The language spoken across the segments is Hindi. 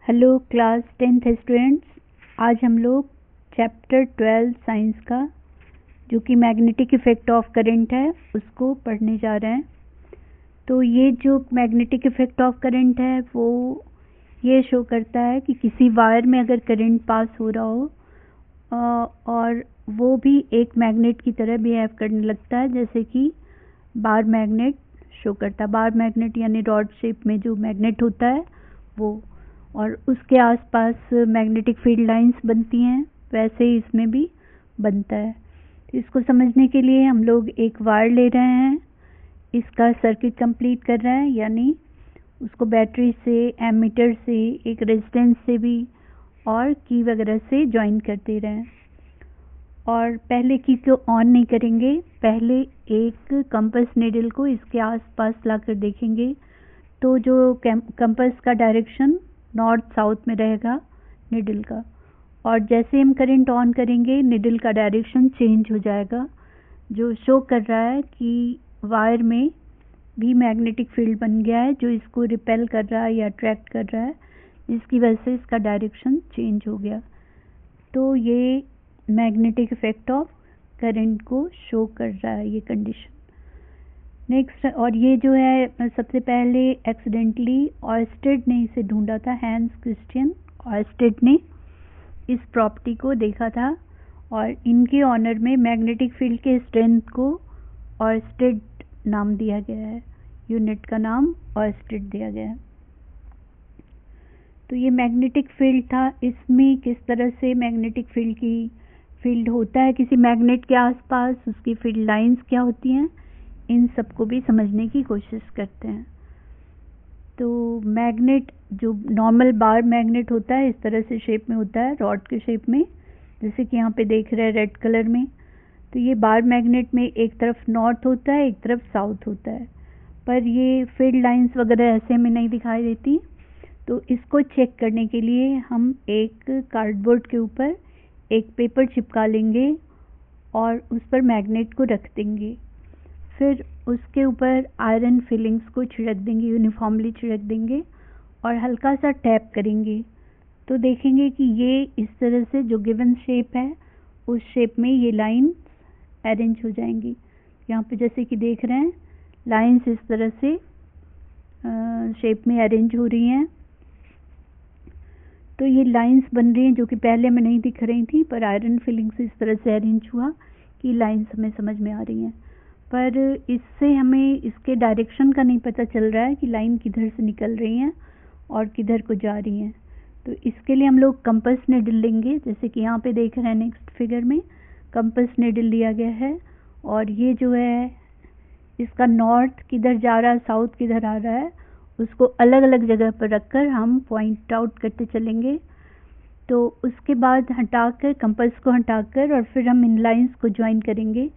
हेलो क्लास 10th स्टूडेंट्स, आज हम लोग चैप्टर 12 साइंस का जो कि मैग्नेटिक इफ़ेक्ट ऑफ करंट है उसको पढ़ने जा रहे हैं। तो ये जो मैग्नेटिक इफ़ेक्ट ऑफ करंट है वो ये शो करता है कि किसी वायर में अगर करंट पास हो रहा हो और वो भी एक मैग्नेट की तरह बिहेव करने लगता है, जैसे कि बार मैग्नेट शो करता है। बार मैग्नेट यानी रॉड शेप में जो मैग्नेट होता है वो, और उसके आसपास मैग्नेटिक फील्ड लाइंस बनती हैं, वैसे ही इसमें भी बनता है। तो इसको समझने के लिए हम लोग एक वायर ले रहे हैं, इसका सर्किट कंप्लीट कर रहे हैं, यानी उसको बैटरी से, एमीटर से, एक रेजिस्टेंस से भी और की वगैरह से ज्वाइन करते रहें। और पहले की को ऑन नहीं करेंगे, पहले एक कंपास नीडल को इसके आसपास लाकर देखेंगे तो जो कंपास का डायरेक्शन नॉर्थ साउथ में रहेगा निडल का, और जैसे हम करंट ऑन करेंगे निडल का डायरेक्शन चेंज हो जाएगा, जो शो कर रहा है कि वायर में भी मैग्नेटिक फील्ड बन गया है जो इसको रिपेल कर रहा है या अट्रैक्ट कर रहा है, जिसकी वजह से इसका डायरेक्शन चेंज हो गया। तो ये मैग्नेटिक इफेक्ट ऑफ करंट को शो कर रहा है ये कंडीशन। नेक्स्ट, और ये जो है सबसे पहले एक्सीडेंटली ऑयस्टेड ने इसे ढूंढा था, हैंस क्रिश्चियन ऑयस्टेड ने इस प्रॉपर्टी को देखा था, और इनके ऑनर में मैग्नेटिक फील्ड के स्ट्रेंथ को ऑयस्टेड नाम दिया गया है, यूनिट का नाम ऑयस्टेड दिया गया है। तो ये मैग्नेटिक फील्ड था, इसमें किस तरह से मैग्नेटिक फील्ड होता है किसी मैग्नेट के आसपास, उसकी फील्ड लाइंस क्या होती हैं, इन सबको भी समझने की कोशिश करते हैं। तो मैग्नेट जो नॉर्मल बार मैग्नेट होता है इस तरह से शेप में होता है, रॉड के शेप में, जैसे कि यहाँ पे देख रहे हैं रेड कलर में। तो ये बार मैग्नेट में एक तरफ नॉर्थ होता है, एक तरफ साउथ होता है, पर ये फील्ड लाइंस वगैरह ऐसे में नहीं दिखाई देती। तो इसको चेक करने के लिए हम एक कार्डबोर्ड के ऊपर एक पेपर चिपका लेंगे और उस पर मैग्नेट को रख देंगे, फिर उसके ऊपर आयरन फिलिंग्स को छिड़क देंगे, यूनिफॉर्मली छिड़क देंगे और हल्का सा टैप करेंगे। तो देखेंगे कि ये इस तरह से जो गिवन शेप है उस शेप में ये लाइंस अरेंज हो जाएंगी। यहाँ पे जैसे कि देख रहे हैं लाइंस इस तरह से शेप में अरेंज हो रही हैं। तो ये लाइंस बन रही हैं जो कि पहले में नहीं दिख रही थी, पर आयरन फिलिंग्स इस तरह से अरेंज हुआ कि लाइंस हमें समझ में आ रही हैं। पर इससे हमें इसके डायरेक्शन का नहीं पता चल रहा है कि लाइन किधर से निकल रही हैं और किधर को जा रही हैं। तो इसके लिए हम लोग कंपास नीडल लेंगे, जैसे कि यहाँ पे देख रहे हैं नेक्स्ट फिगर में कंपास नीडल लिया गया है, और ये जो है इसका नॉर्थ किधर जा रहा है, साउथ किधर आ रहा है, उसको अलग अलग जगह पर रखकर हम पॉइंट आउट करते चलेंगे। तो उसके बाद हटाकर, कंपास को हटाकर, और फिर हम इन लाइंस को ज्वाइन करेंगे।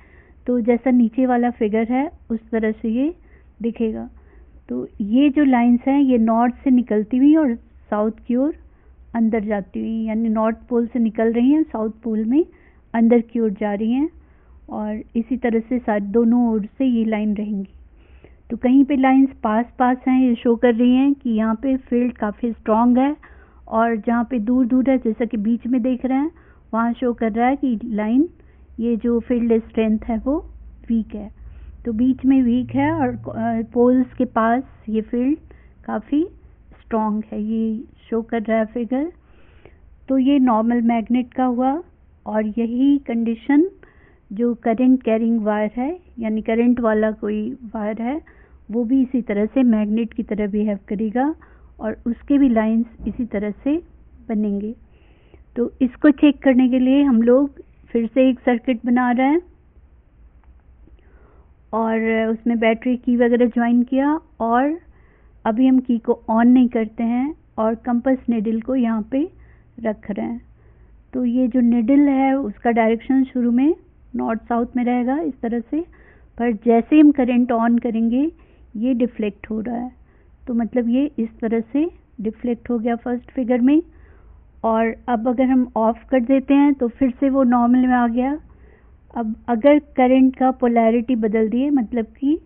तो जैसा नीचे वाला फिगर है उस तरह से ये दिखेगा। तो ये जो लाइंस हैं ये नॉर्थ से निकलती हुई और साउथ की ओर अंदर जाती हुई, यानी नॉर्थ पोल से निकल रही हैं, साउथ पोल में अंदर की ओर जा रही हैं, और इसी तरह से दोनों ओर से ये लाइन रहेंगी। तो कहीं पे लाइंस पास पास हैं, ये शो कर रही हैं कि यहाँ पे फील्ड काफ़ी स्ट्रॉन्ग है, और जहाँ पे दूर दूर है जैसा कि बीच में देख रहे हैं वहाँ शो कर रहा है कि लाइन, ये जो फील्ड स्ट्रेंथ है वो वीक है। तो बीच में वीक है और पोल्स के पास ये फील्ड काफ़ी स्ट्रॉन्ग है, ये शो कर रहा है फिगर। तो ये नॉर्मल मैग्नेट का हुआ, और यही कंडीशन जो करंट कैरिंग वायर है, यानी करंट वाला कोई वायर है, वो भी इसी तरह से मैग्नेट की तरह बिहेव करेगा और उसके भी लाइंस इसी तरह से बनेंगे। तो इसको चेक करने के लिए हम लोग फिर से एक सर्किट बना रहे हैं, और उसमें बैटरी की वगैरह ज्वाइन किया, और अभी हम की को ऑन नहीं करते हैं और कंपास नीडल को यहाँ पे रख रहे हैं। तो ये जो नीडल है उसका डायरेक्शन शुरू में नॉर्थ साउथ में रहेगा इस तरह से, पर जैसे हम करंट ऑन करेंगे ये डिफ्लेक्ट हो रहा है। तो मतलब ये इस तरह से डिफ्लेक्ट हो गया फर्स्ट फिगर में, और अब अगर हम ऑफ कर देते हैं तो फिर से वो नॉर्मल में आ गया। अब अगर करंट का पोलैरिटी बदल दिए, मतलब कि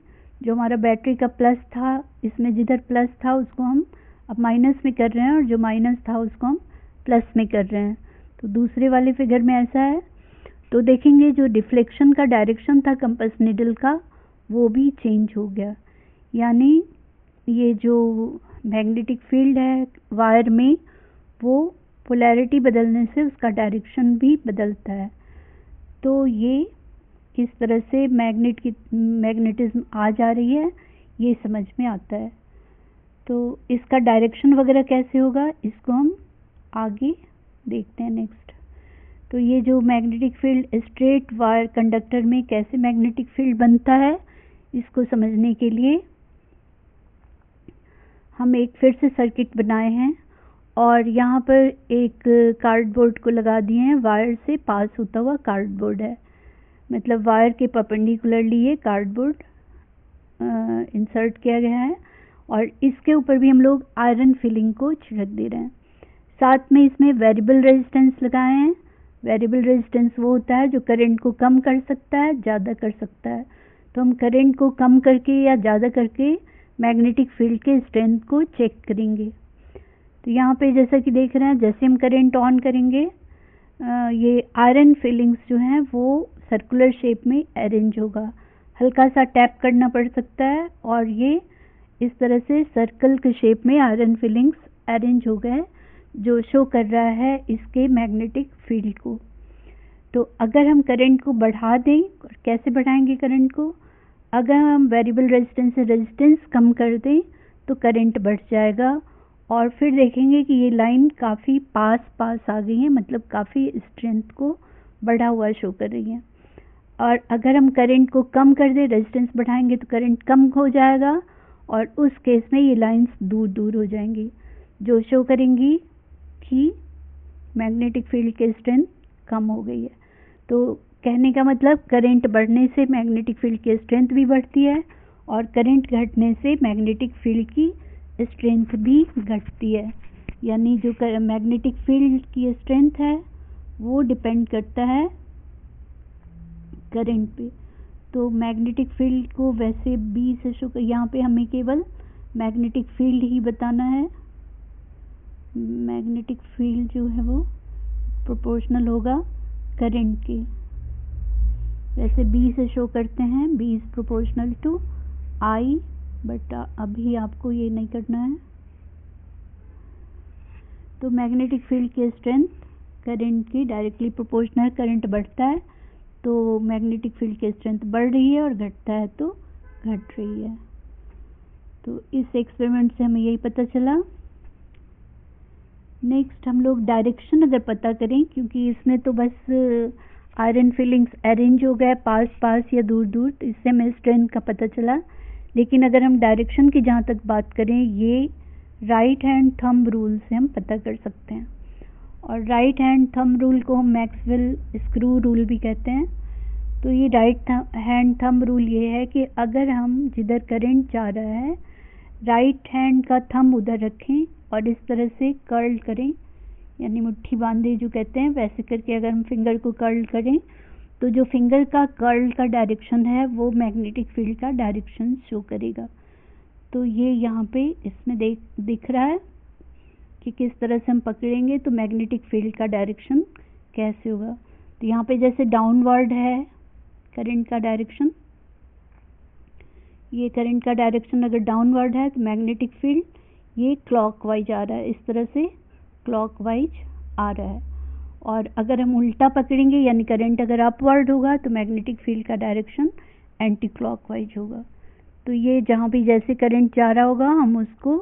जो हमारा बैटरी का प्लस था, इसमें जिधर प्लस था उसको हम अब माइनस में कर रहे हैं और जो माइनस था उसको हम प्लस में कर रहे हैं। तो दूसरे वाले फिगर में ऐसा है। तो देखेंगे जो डिफ्लेक्शन का डायरेक्शन था कंपास नीडल का वो भी चेंज हो गया, यानी ये जो मैग्नेटिक फील्ड है वायर में वो पोलैरिटी बदलने से उसका डायरेक्शन भी बदलता है। तो ये किस तरह से मैग्नेटिज्म आ जा रही है ये समझ में आता है। तो इसका डायरेक्शन वगैरह कैसे होगा इसको हम आगे देखते हैं नेक्स्ट। तो ये जो magnetic field straight wire conductor में कैसे मैग्नेटिक फील्ड बनता है इसको समझने के लिए हम एक फिर से सर्किट बनाए हैं और यहाँ पर एक कार्डबोर्ड को लगा दिए हैं। वायर से पास होता हुआ कार्डबोर्ड है, मतलब वायर के परपेंडिकुलरली ये कार्डबोर्ड इंसर्ट किया गया है और इसके ऊपर भी हम लोग आयरन फिलिंग को छिड़क दे रहे हैं। साथ में इसमें वेरिएबल रेजिस्टेंस लगाए हैं। वेरिएबल रेजिस्टेंस वो होता है जो करंट को कम कर सकता है, ज़्यादा कर सकता है। तो हम करंट को कम करके या ज़्यादा करके मैग्नेटिक फील्ड के स्ट्रेंथ को चेक करेंगे। तो यहाँ पे जैसा कि देख रहे हैं जैसे हम करंट ऑन करेंगे ये आयरन फिलिंग्स जो हैं वो सर्कुलर शेप में अरेंज होगा। हल्का सा टैप करना पड़ सकता है और ये इस तरह से सर्कल के शेप में आयरन फिलिंग्स अरेंज हो गए जो शो कर रहा है इसके मैग्नेटिक फील्ड को। तो अगर हम करंट को बढ़ा दें, कैसे बढ़ाएंगे करंट को, अगर हम वेरिएबल रेजिस्टेंस से रेजिस्टेंस कम कर दें तो करंट बढ़ जाएगा और फिर देखेंगे कि ये लाइन काफ़ी पास आ गई है, मतलब काफ़ी स्ट्रेंथ को बढ़ा हुआ शो कर रही है। और अगर हम करंट को कम कर दें, रेजिस्टेंस बढ़ाएंगे तो करंट कम हो जाएगा और उस केस में ये लाइंस दूर हो जाएंगी जो शो करेंगी कि मैग्नेटिक फील्ड की स्ट्रेंथ कम हो गई है। तो कहने का मतलब करंट बढ़ने से मैग्नेटिक फील्ड की स्ट्रेंथ भी बढ़ती है और करंट घटने से मैग्नेटिक फील्ड की स्ट्रेंथ भी घटती है। यानी जो मैग्नेटिक फील्ड की स्ट्रेंथ है वो डिपेंड करता है करंट पे। तो मैग्नेटिक फील्ड को वैसे बी से शो कर, यहाँ पे हमें केवल मैग्नेटिक फील्ड ही बताना है। मैग्नेटिक फील्ड जो है वो प्रोपोर्शनल होगा करंट के, वैसे बी से शो करते हैं, B is proportional to I, but अभी आपको ये नहीं करना है। तो मैग्नेटिक फील्ड की स्ट्रेंथ करंट की डायरेक्टली प्रोपोर्शनल, करंट बढ़ता है तो मैग्नेटिक फील्ड की स्ट्रेंथ बढ़ रही है और घटता है तो घट रही है। तो इस एक्सपेरिमेंट से हमें यही पता चला। नेक्स्ट हम लोग डायरेक्शन अगर पता करें, क्योंकि इसमें तो बस आयरन फिलिंग्स अरेंज हो गए पास या दूर, तो इससे हमें स्ट्रेंथ का पता चला। लेकिन अगर हम डायरेक्शन की जहाँ तक बात करें ये राइट हैंड थंब रूल से हम पता कर सकते हैं। और राइट हैंड थंब रूल को हम मैक्सवेल स्क्रू रूल भी कहते हैं। तो ये राइट हैंड थंब रूल ये है कि अगर हम जिधर करंट जा रहा है राइट हैंड का थंब उधर रखें और इस तरह से कर्ल करें, यानी मुट्ठी बांधे जो कहते हैं, वैसे करके अगर हम फिंगर को कर्ल करें तो जो फिंगर का कर्ल का डायरेक्शन है वो मैग्नेटिक फील्ड का डायरेक्शन शो करेगा। तो ये यहाँ पे इसमें दिख रहा है कि किस तरह से हम पकड़ेंगे तो मैग्नेटिक फील्ड का डायरेक्शन कैसे होगा। तो यहाँ पे जैसे डाउनवर्ड है करंट का डायरेक्शन, ये करंट का डायरेक्शन अगर डाउनवर्ड है तो मैग्नेटिक फील्ड ये क्लॉकवाइज आ रहा है, इस तरह से क्लॉकवाइज आ रहा है। और अगर हम उल्टा पकड़ेंगे यानी करंट अगर अपवर्ड होगा तो मैग्नेटिक फील्ड का डायरेक्शन एंटी क्लॉकवाइज होगा। तो ये जहाँ भी जैसे करंट जा रहा होगा हम उसको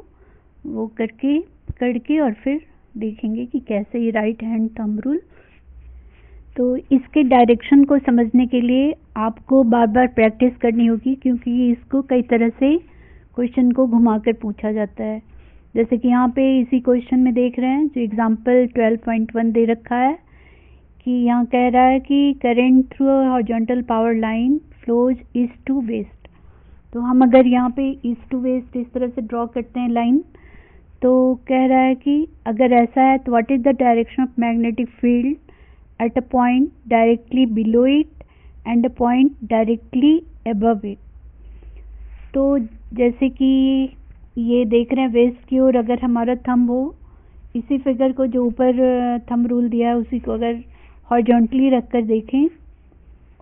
वो करके और फिर देखेंगे कि कैसे ये राइट हैंड थंब रूल। तो इसके डायरेक्शन को समझने के लिए आपको बार बार प्रैक्टिस करनी होगी, क्योंकि इसको कई तरह से क्वेश्चन को घुमाकर पूछा जाता है। जैसे कि यहाँ पे इसी क्वेश्चन में देख रहे हैं जो एग्जाम्पल 12.1 दे रखा है कि यहाँ कह रहा है कि current through horizontal power line flows east to west. तो हम अगर यहाँ पे ईस्ट टू वेस्ट इस तरह से ड्रॉ करते हैं लाइन, तो कह रहा है कि अगर ऐसा है तो what is the direction of magnetic field at a point directly below it and a point directly above it. तो जैसे कि ये देख रहे हैं वेस्ट की ओर अगर हमारा थंब हो, इसी फिगर को जो ऊपर थंब रूल दिया है उसी को अगर हॉरिजॉन्टली रख कर देखें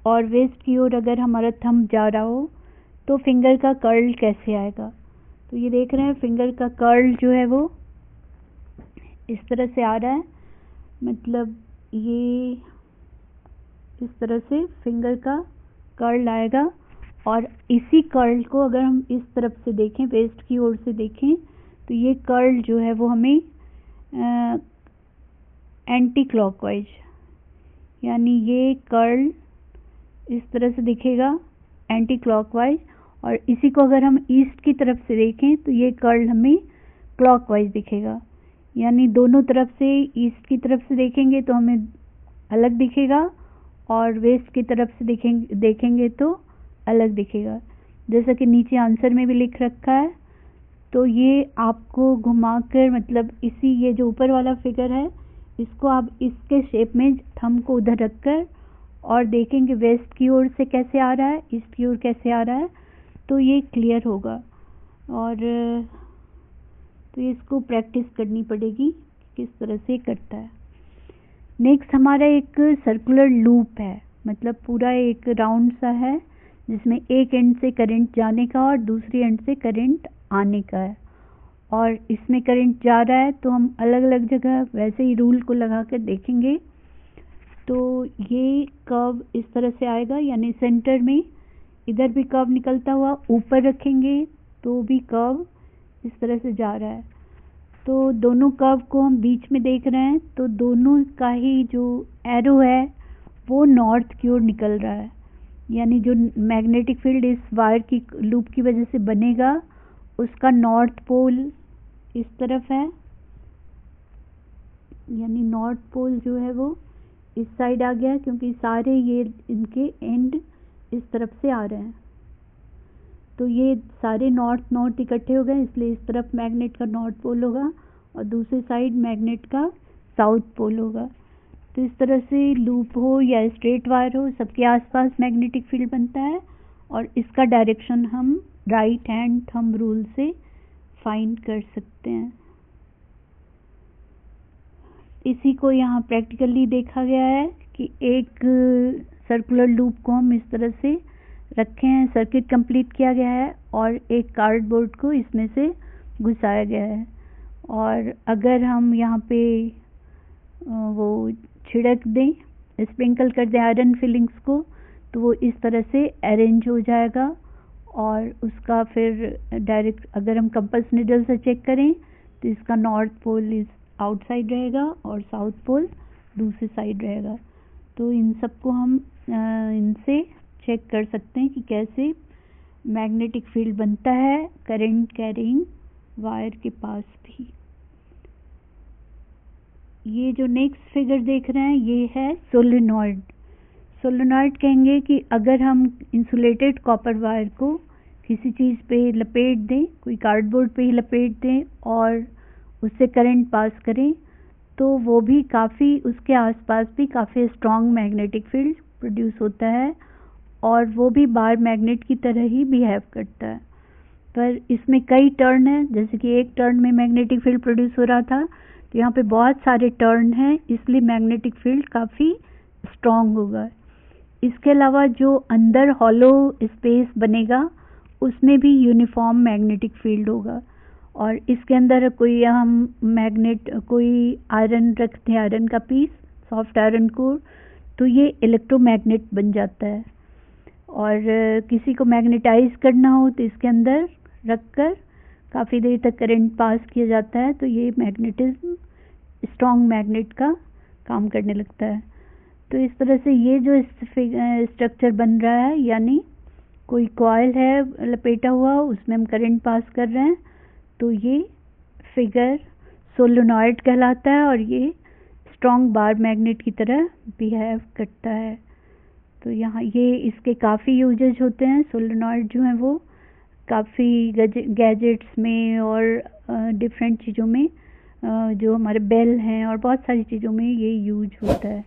और वेस्ट की ओर अगर हमारा थंब जा रहा हो तो फिंगर का कर्ल कैसे आएगा। तो ये देख रहे हैं फिंगर का कर्ल जो है वो इस तरह से आ रहा है, मतलब ये इस तरह से फिंगर का कर्ल आएगा। और इसी कर्ल को अगर हम इस तरफ से देखें, वेस्ट की ओर से देखें, तो ये कर्ल जो है वो हमें एंटी क्लॉकवाइज, यानी ये कर्ल इस तरह से दिखेगा एंटी क्लॉकवाइज। और इसी को अगर हम ईस्ट की तरफ से देखें तो ये कर्ल हमें क्लॉकवाइज दिखेगा, यानी दोनों तरफ से ईस्ट की तरफ से देखेंगे तो हमें अलग दिखेगा और वेस्ट की तरफ से देखेंगे तो अलग दिखेगा, जैसा कि नीचे आंसर में भी लिख रखा है। तो ये आपको घुमाकर, मतलब इसी ये जो ऊपर वाला फिगर है इसको आप इसके शेप में थंब को उधर रखकर और देखेंगे वेस्ट की ओर से कैसे आ रहा है, ईस्ट की ओर कैसे आ रहा है, तो ये क्लियर होगा। और तो इसको प्रैक्टिस करनी पड़ेगी किस तरह से करता है। नेक्स्ट हमारा एक सर्कुलर लूप है, मतलब पूरा एक राउंड सा है जिसमें एक एंड से करंट जाने का और दूसरी एंड से करंट आने का है। और इसमें करंट जा रहा है तो हम अलग अलग जगह वैसे ही रूल को लगा कर देखेंगे। तो ये कर्व इस तरह से आएगा, यानी सेंटर में इधर भी कर्व निकलता हुआ ऊपर रखेंगे तो भी कर्व इस तरह से जा रहा है। तो दोनों कर्व को हम बीच में देख रहे हैं, तो दोनों का ही जो एरो है वो नॉर्थ की ओर निकल रहा है, यानी जो मैग्नेटिक फील्ड इस वायर की लूप की वजह से बनेगा उसका नॉर्थ पोल इस तरफ है, यानी नॉर्थ पोल जो है वो इस साइड आ गया, क्योंकि सारे ये इनके एंड इस तरफ से आ रहे हैं। तो ये सारे नॉर्थ इकट्ठे हो गए, इसलिए इस तरफ मैग्नेट का नॉर्थ पोल होगा और दूसरी साइड मैग्नेट का साउथ पोल होगा। तो इस तरह से लूप हो या स्ट्रेट वायर हो, सबके आसपास मैग्नेटिक फील्ड बनता है और इसका डायरेक्शन हम राइट हैंड थंब रूल से फाइंड कर सकते हैं। इसी को यहाँ प्रैक्टिकली देखा गया है कि एक सर्कुलर लूप को हम इस तरह से रखे हैं, सर्किट कंप्लीट किया गया है और एक कार्डबोर्ड को इसमें से घुसाया गया है। और अगर हम यहाँ पे वो छिड़क दें, स्प्रिंकल कर दें आयरन फिलिंग्स को, तो वो इस तरह से अरेंज हो जाएगा। और उसका फिर डायरेक्ट अगर हम कंपास नीडल से चेक करें तो इसका नॉर्थ पोल इस आउटसाइड रहेगा और साउथ पोल दूसरी साइड रहेगा। तो इन सबको हम इनसे चेक कर सकते हैं कि कैसे मैग्नेटिक फील्ड बनता है करंट कैरिंग वायर के पास भी। ये जो नेक्स्ट फिगर देख रहे हैं ये है सोलेनॉइड। सोलेनॉइड कहेंगे कि अगर हम इंसुलेटेड कॉपर वायर को किसी चीज़ पे लपेट दें, कोई कार्डबोर्ड पे ही लपेट दें और उससे करंट पास करें, तो वो भी काफ़ी, उसके आसपास भी काफ़ी स्ट्रॉन्ग मैग्नेटिक फील्ड प्रोड्यूस होता है और वो भी बार मैग्नेट की तरह ही बिहेव करता है। पर इसमें कई टर्न हैं, जैसे कि एक टर्न में मैग्नेटिक फील्ड प्रोड्यूस हो रहा था, तो यहाँ पे बहुत सारे टर्न हैं, इसलिए मैग्नेटिक फील्ड काफ़ी स्ट्रॉन्ग होगा। इसके अलावा जो अंदर हॉलो स्पेस बनेगा उसमें भी यूनिफॉर्म मैग्नेटिक फील्ड होगा। और इसके अंदर कोई हम मैग्नेट, कोई आयरन रखते हैं, आयरन का पीस, सॉफ्ट आयरन कोर, तो ये इलेक्ट्रोमैग्नेट बन जाता है। और किसी को मैग्नेटाइज करना हो तो इसके अंदर रखकर काफ़ी देर तक करंट पास किया जाता है, तो ये मैग्नेटिज्म स्ट्रॉन्ग मैग्नेट का काम करने लगता है। तो इस तरह से ये जो स्ट्रक्चर बन रहा है, यानी कोई कॉइल है लपेटा हुआ, उसमें हम करंट पास कर रहे हैं, तो ये फिगर सोलेनॉइड कहलाता है और ये स्ट्रॉन्ग बार मैग्नेट की तरह बिहेव करता है। तो यहाँ ये इसके काफ़ी यूजेज होते हैं। सोलेनॉइड जो हैं वो काफ़ी गैजेट्स में और डिफरेंट चीज़ों में, जो हमारे बेल हैं और बहुत सारी चीज़ों में ये यूज होता है।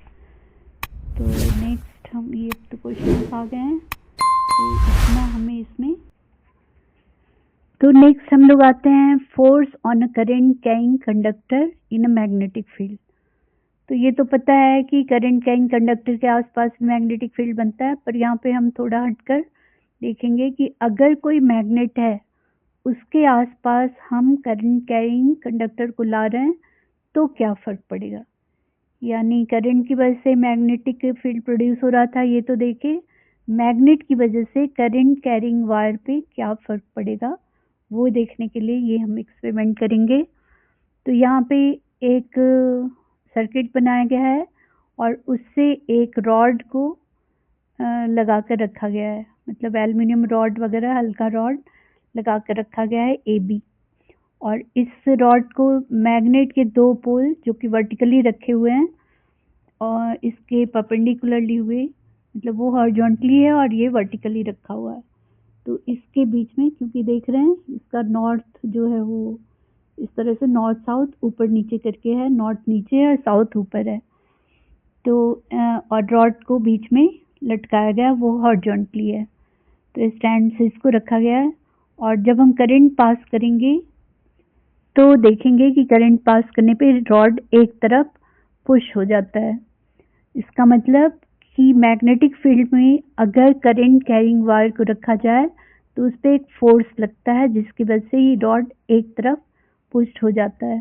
तो नेक्स्ट हम ये तो क्वेश्चन आ गए हैं, तो इतना हमें इसमें तो नेक्स्ट हम लोग आते हैं force on a current carrying conductor in a magnetic field. तो ये तो पता है कि करंट कैरिंग कंडक्टर के आसपास मैग्नेटिक फील्ड बनता है, पर यहाँ पे हम थोड़ा हटकर देखेंगे कि अगर कोई मैग्नेट है उसके आसपास हम करंट कैरिंग कंडक्टर को ला रहे हैं तो क्या फर्क पड़ेगा। यानी करंट की वजह से मैग्नेटिक फील्ड प्रोड्यूस हो रहा था, ये तो देखे मैग्नेट की वजह से करंट कैरिंग वायर पे क्या फर्क पड़ेगा वो देखने के लिए ये हम एक्सपेरिमेंट करेंगे। तो यहाँ पे एक सर्किट बनाया गया है और उससे एक रॉड को लगा कर रखा गया है, मतलब एल्युमिनियम रॉड वगैरह हल्का रॉड लगा कर रखा गया है AB। और इस रॉड को मैग्नेट के दो पोल जो कि वर्टिकली रखे हुए हैं और इसके परपेंडिकुलरली हुए, मतलब वो हॉरिजॉन्टली है और ये वर्टिकली रखा हुआ है। तो इसके बीच में क्योंकि देख रहे हैं इसका नॉर्थ जो है वो इस तरह से नॉर्थ साउथ ऊपर नीचे करके है, नॉर्थ नीचे है और साउथ ऊपर है। तो और रॉड को बीच में लटकाया गया, वो हॉरिजॉन्टली है। तो स्टैंड से इसको रखा गया है और जब हम करंट पास करेंगे तो देखेंगे कि करंट पास करने पे रॉड एक तरफ पुश हो जाता है। इसका मतलब कि मैग्नेटिक फील्ड में अगर करंट कैरिंग वायर को रखा जाए तो उस पर एक फोर्स लगता है जिसकी वजह से ही रॉड एक तरफ पुश हो जाता है।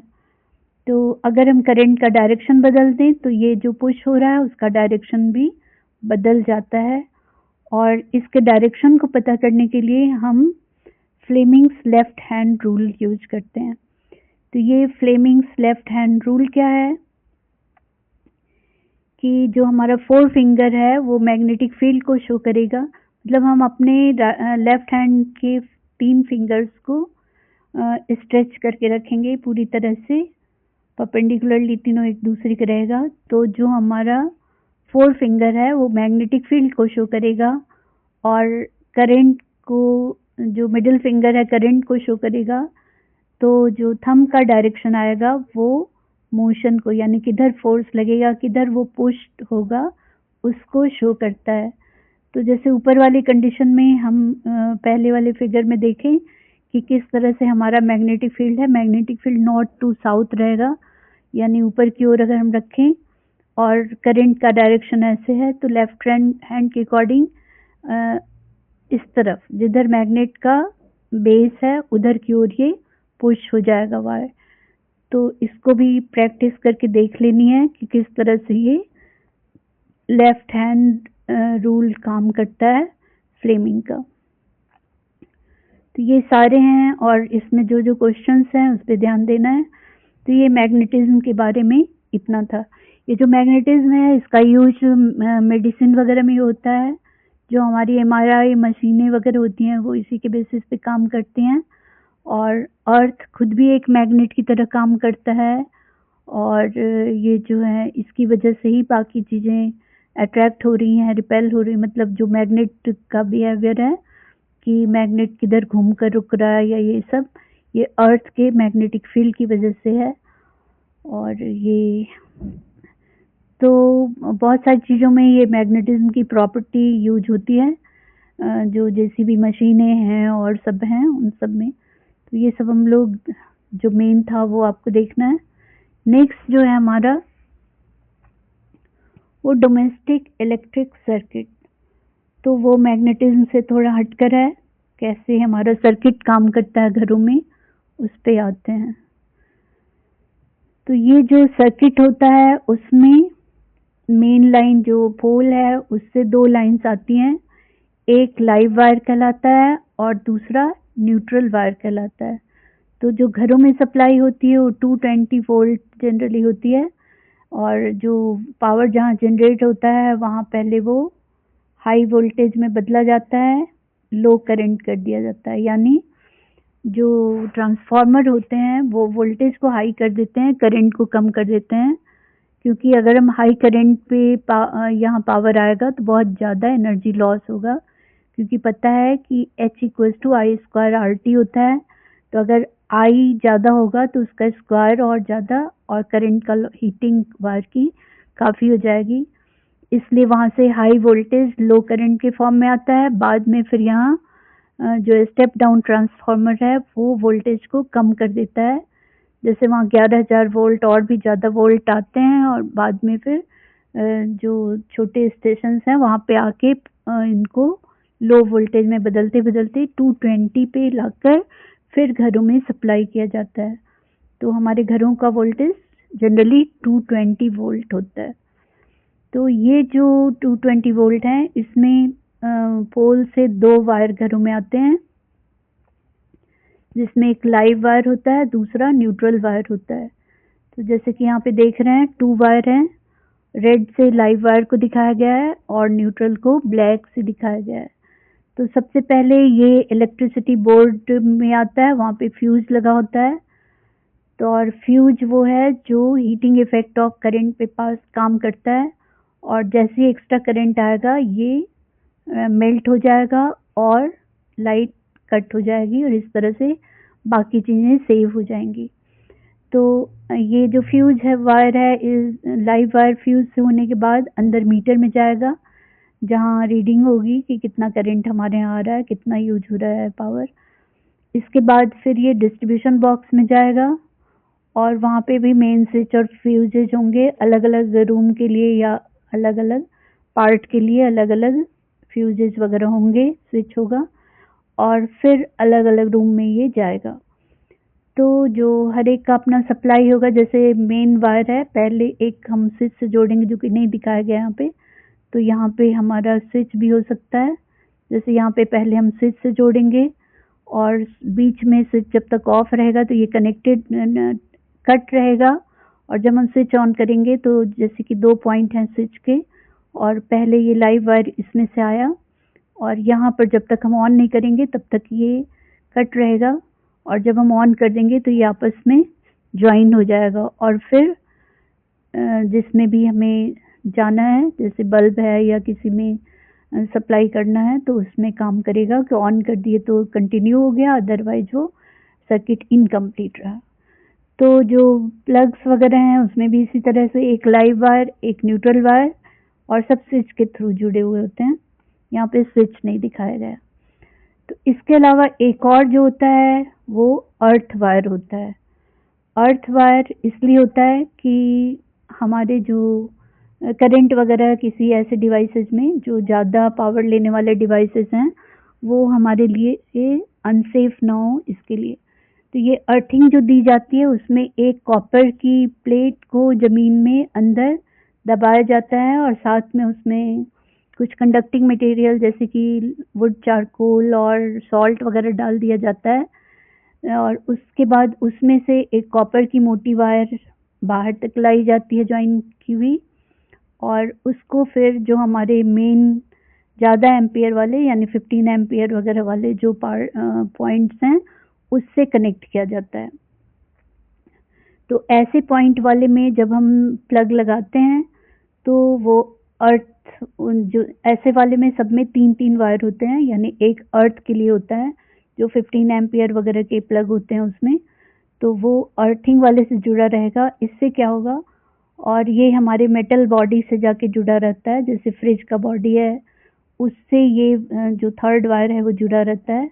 तो अगर हम करंट का डायरेक्शन बदल दें तो ये जो पुश हो रहा है उसका डायरेक्शन भी बदल जाता है। और इसके डायरेक्शन को पता करने के लिए हम Fleming's left hand rule use करते हैं। तो ये फ्लेमिंग्स लेफ्ट हैंड रूल क्या है कि जो हमारा 4 फिंगर है वो मैग्नेटिक फील्ड को शो करेगा। मतलब हम अपने लेफ्ट हैंड के 3 फिंगर्स को स्ट्रेच करके रखेंगे पूरी तरह से परपेंडिकुलरली, तीनों एक दूसरे के रहेगा। तो जो हमारा 4 फिंगर है वो मैग्नेटिक फील्ड को शो करेगा और करंट को, जो मिडिल फिंगर है करंट को शो करेगा। तो जो थंब का डायरेक्शन आएगा वो मोशन को, यानी किधर फोर्स लगेगा किधर वो पुश होगा उसको शो करता है। तो जैसे ऊपर वाली कंडीशन में हम पहले वाले फिगर में देखें कि किस तरह से हमारा मैग्नेटिक फील्ड है, magnetic field north to south रहेगा, यानी ऊपर की ओर अगर हम रखें और करंट का डायरेक्शन ऐसे है तो लेफ्ट हैंड के अकॉर्डिंग इस तरफ जिधर मैग्नेट का बेस है उधर की ओर ये पुश हो जाएगा वायर। तो इसको भी प्रैक्टिस करके देख लेनी है कि किस तरह से ये लेफ्ट हैंड रूल काम करता है फ्लेमिंग का। तो ये सारे हैं और इसमें जो जो क्वेश्चंस हैं उस पर ध्यान देना है। तो ये मैग्नेटिज्म के बारे में इतना था। ये जो मैग्नेटिज्म है इसका यूज मेडिसिन वगैरह में होता है। जो हमारी MRI मशीनें वगैरह होती हैं वो इसी के बेसिस पे काम करती हैं और अर्थ खुद भी एक मैग्नेट की तरह काम करता है और ये जो है इसकी वजह से ही बाकी चीज़ें अट्रैक्ट हो रही हैं, रिपेल हो रही, मतलब जो मैग्नेट का बिहेवियर है कि मैग्नेट किधर घूम कर रुक रहा है या ये सब, ये अर्थ के मैग्नेटिक फील्ड की वजह से है। और ये तो बहुत सारी चीज़ों में ये मैग्नेटिज्म की प्रॉपर्टी यूज होती है, जो जैसी भी मशीनें हैं और सब हैं उन सब में। तो ये सब हम लोग जो मेन था वो आपको देखना है। नेक्स्ट जो है हमारा वो डोमेस्टिक इलेक्ट्रिक सर्किट। तो वो मैग्नेटिज्म से थोड़ा हटकर है, कैसे हमारा सर्किट काम करता है घरों में उस पे आते हैं। तो ये जो सर्किट होता है उसमें मेन लाइन जो पोल है उससे 2 लाइंस आती हैं, एक लाइव वायर कहलाता है और दूसरा न्यूट्रल वायर कहलाता है। तो जो घरों में सप्लाई होती है वो 220 वोल्ट जनरली होती है और जो पावर जहाँ जनरेट होता है वहाँ पहले वो हाई वोल्टेज में बदला जाता है, लो करंट कर दिया जाता है। यानी जो ट्रांसफार्मर होते हैं वो वोल्टेज को हाई कर देते हैं, करंट को कम कर देते हैं, क्योंकि अगर हम हाई करंट पे यहाँ पावर आएगा तो बहुत ज़्यादा एनर्जी लॉस होगा, क्योंकि पता है कि H = I² RT होता है। तो अगर I ज़्यादा होगा तो उसका स्क्वायर और ज़्यादा और करंट का हीटिंग वायर की काफ़ी हो जाएगी, इसलिए वहाँ से हाई वोल्टेज लो करंट के फॉर्म में आता है। बाद में फिर यहाँ जो स्टेप डाउन ट्रांसफार्मर है वो वोल्टेज को कम कर देता है। जैसे वहाँ 11,000 वोल्ट और भी ज़्यादा वोल्ट आते हैं और बाद में फिर जो छोटे स्टेशंस हैं वहाँ पे आके इनको लो वोल्टेज में बदलते बदलते 220 पे लाकर फिर घरों में सप्लाई किया जाता है। तो हमारे घरों का वोल्टेज जनरली 220 वोल्ट होता है। तो ये जो 220 वोल्ट है इसमें पोल से 2 वायर घरों में आते हैं, जिसमें एक लाइव वायर होता है, दूसरा न्यूट्रल वायर होता है। तो जैसे कि यहाँ पे देख रहे हैं 2 वायर हैं, रेड से लाइव वायर को दिखाया गया है और न्यूट्रल को ब्लैक से दिखाया गया है। तो सबसे पहले ये इलेक्ट्रिसिटी बोर्ड में आता है, वहाँ पे फ्यूज लगा होता है। तो और फ्यूज वो है जो हीटिंग इफेक्ट ऑफ करंट पे पास काम करता है, और जैसे ही एक्स्ट्रा करंट आएगा ये मेल्ट हो जाएगा और लाइट कट हो जाएगी और इस तरह से बाकी चीज़ें सेव हो जाएंगी। तो ये जो फ्यूज है वायर है इस लाइव वायर फ्यूज से होने के बाद अंदर मीटर में जाएगा, जहाँ रीडिंग होगी कि कितना करंट हमारे यहाँ आ रहा है, कितना यूज हो रहा है पावर। इसके बाद फिर ये डिस्ट्रीब्यूशन बॉक्स में जाएगा और वहाँ पे भी मेन स्विच और फ्यूजेज होंगे, अलग अलग रूम के लिए या अलग अलग पार्ट के लिए अलग अलग फ्यूजेज वगैरह होंगे, स्विच होगा और फिर अलग अलग रूम में ये जाएगा। तो जो हर एक का अपना सप्लाई होगा, जैसे मेन वायर है पहले एक हम स्विच से जोड़ेंगे जो कि नहीं दिखाया गया यहाँ पे। तो यहाँ पे हमारा स्विच भी हो सकता है, जैसे यहाँ पे पहले हम स्विच से जोड़ेंगे और बीच में स्विच जब तक ऑफ रहेगा तो ये कनेक्टेड कट रहेगा, और जब हम स्विच ऑन करेंगे तो जैसे कि 2 पॉइंट हैं स्विच के और पहले ये लाइव वायर इसमें से आया और यहाँ पर जब तक हम ऑन नहीं करेंगे तब तक ये कट रहेगा, और जब हम ऑन कर देंगे तो ये आपस में ज्वाइन हो जाएगा और फिर जिसमें भी हमें जाना है, जैसे बल्ब है या किसी में सप्लाई करना है तो उसमें काम करेगा कि ऑन कर दिए तो कंटिन्यू हो गया, अदरवाइज वो सर्किट इनकम्प्लीट रहा। तो जो प्लग्स वगैरह हैं उसमें भी इसी तरह से एक लाइव वायर, एक न्यूट्रल वायर और सब स्विच के थ्रू जुड़े हुए होते हैं। यहाँ पे स्विच नहीं दिखाया गया। तो इसके अलावा एक और जो होता है वो अर्थ वायर होता है। अर्थ वायर इसलिए होता है कि हमारे जो करंट वगैरह किसी ऐसे डिवाइसेस में जो ज़्यादा पावर लेने वाले डिवाइसेस हैं वो हमारे लिए अनसेफ ना हो, इसके लिए। तो ये अर्थिंग जो दी जाती है उसमें एक कॉपर की प्लेट को ज़मीन में अंदर दबाया जाता है और साथ में उसमें कुछ कंडक्टिंग मटेरियल जैसे कि वुड चारकोल और सॉल्ट वगैरह डाल दिया जाता है, और उसके बाद उसमें से एक कॉपर की मोटी वायर बाहर तक लाई जाती है जॉइन की हुई, और उसको फिर जो हमारे मेन ज़्यादा एम्पियर वाले यानी 15 एम्पियर वगैरह वाले जो पॉइंट्स हैं उससे कनेक्ट किया जाता है। तो ऐसे पॉइंट वाले में जब हम प्लग लगाते हैं तो वो अर्थ जो ऐसे वाले में सब में 3-3 वायर होते हैं, यानी एक अर्थ के लिए होता है जो 15 एम्पियर वगैरह के प्लग होते हैं उसमें, तो वो अर्थिंग वाले से जुड़ा रहेगा। इससे क्या होगा, और ये हमारे मेटल बॉडी से जाके जुड़ा रहता है, जैसे फ्रिज का बॉडी है उससे ये जो थर्ड वायर है वो जुड़ा रहता है।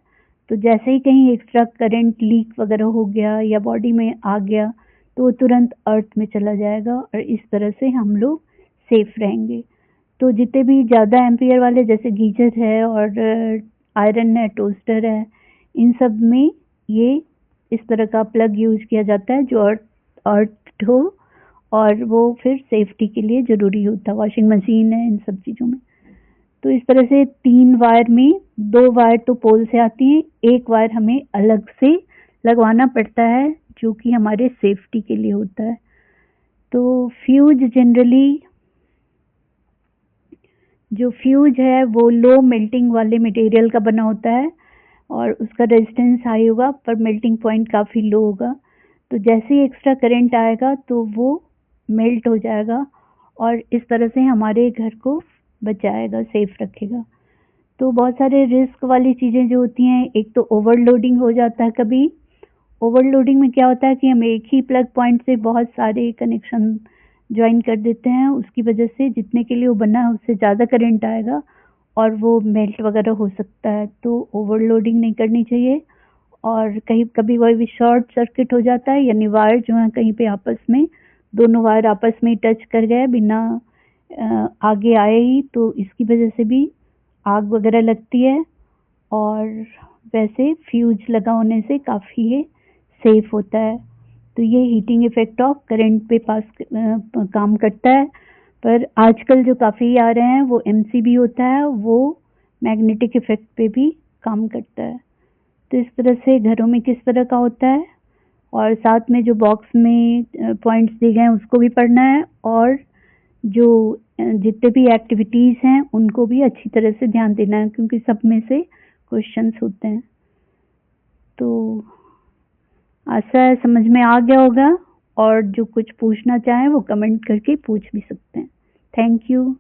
तो जैसे ही कहीं एक्स्ट्रा करंट लीक वगैरह हो गया या बॉडी में आ गया तो वो तुरंत अर्थ में चला जाएगा और इस तरह से हम लोग सेफ रहेंगे। तो जितने भी ज़्यादा एम्पियर वाले जैसे गीजर है और आयरन है, टोस्टर है, इन सब में ये इस तरह का प्लग यूज किया जाता है जो अर्थ हो, और वो फिर सेफ्टी के लिए ज़रूरी होता है। वॉशिंग मशीन है, इन सब चीज़ों में। तो इस तरह से 3 वायर में 2 वायर तो पोल से आती हैं, एक वायर हमें अलग से लगवाना पड़ता है जो कि हमारे सेफ्टी के लिए होता है। तो फ्यूज जनरली जो फ्यूज है वो लो मेल्टिंग वाले मटेरियल का बना होता है और उसका रेजिस्टेंस हाई होगा पर मेल्टिंग पॉइंट काफ़ी लो होगा। तो जैसे ही एक्स्ट्रा करंट आएगा तो वो मेल्ट हो जाएगा और इस तरह से हमारे घर को बचाएगा, सेफ रखेगा। तो बहुत सारे रिस्क वाली चीज़ें जो होती हैं, एक तो ओवरलोडिंग हो जाता है कभी। ओवरलोडिंग में क्या होता है कि हम एक ही प्लग पॉइंट से बहुत सारे कनेक्शन ज्वाइन कर देते हैं, उसकी वजह से जितने के लिए वो बना है उससे ज़्यादा करंट आएगा और वो मेल्ट वगैरह हो सकता है, तो ओवरलोडिंग नहीं करनी चाहिए। और कहीं कभी भी शॉर्ट सर्किट हो जाता है, यानी वायर जो है कहीं पे आपस में, दोनों वायर आपस में टच कर गए बिना आगे आए ही, तो इसकी वजह से भी आग वगैरह लगती है। और वैसे फ्यूज लगा होने से काफ़ी ये सेफ होता है। तो ये हीटिंग इफेक्ट ऑफ करंट पे काम करता है। पर आजकल जो काफ़ी आ रहे हैं वो एमसीबी होता है, वो मैग्नेटिक इफेक्ट पे भी काम करता है। तो इस तरह से घरों में किस तरह का होता है, और साथ में जो बॉक्स में पॉइंट्स दिए गए हैं उसको भी पढ़ना है, और जो जितने भी एक्टिविटीज़ हैं उनको भी अच्छी तरह से ध्यान देना है, क्योंकि सब में से क्वेश्चंस होते हैं। तो आशा है समझ में आ गया होगा, और जो कुछ पूछना चाहें वो कमेंट करके पूछ भी सकते हैं। Thank you.